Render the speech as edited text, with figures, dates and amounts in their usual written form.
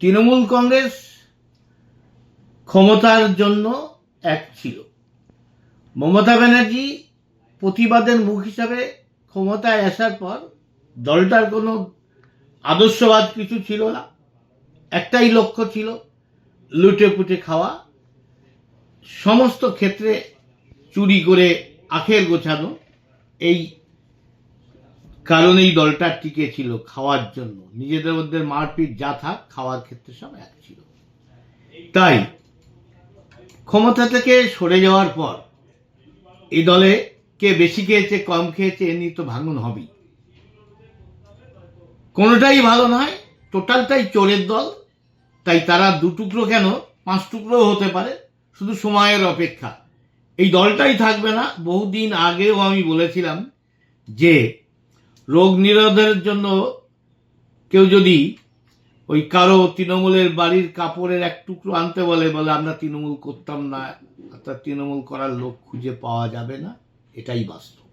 তৃণমূল কংগ্রেস ক্ষমতার জন্য এক ছিল। মমতা ব্যানার্জি প্রতিবাদের মুখ হিসাবে ক্ষমতায় আসার পর দলটার কোনো আদর্শবাদ কিছু ছিল না, একটাই লক্ষ্য ছিল লুটে পুটে খাওয়া, সমস্ত ক্ষেত্রে চুরি করে আখের গোছানো। এই কারণেই দলটা টিকে ছিল, খাওয়ার জন্য। নিজেদের মধ্যে মারপিট যা থাক, খাওয়ার ক্ষেত্রে সব এক ছিল। তাই ক্ষমতা থেকে সরে যাওয়ার পর এই দলে কে বেশি খেয়েছে কম খেয়েছে এ নিয়ে তো ভাঙন হবেই। কোনোটাই ভালো নয়, টোটালটাই চোরের দল। তাই তারা দু টুকরো কেন 5 টুকরো হতে পারে, শুধু সময়ের অপেক্ষা। এই দলটাই থাকবে না। বহুদিন আগেও আমি বলেছিলাম যে রোগ নিরোধের জন্য কেউ যদি ওই কারো তৃণমূলের বাড়ির কাপড়ের এক টুকরো আনতে বলে আমরা তৃণমূল করতাম না, অর্থাৎ তৃণমূল করার লোক খুঁজে পাওয়া যাবে না, এটাই বাস্তব।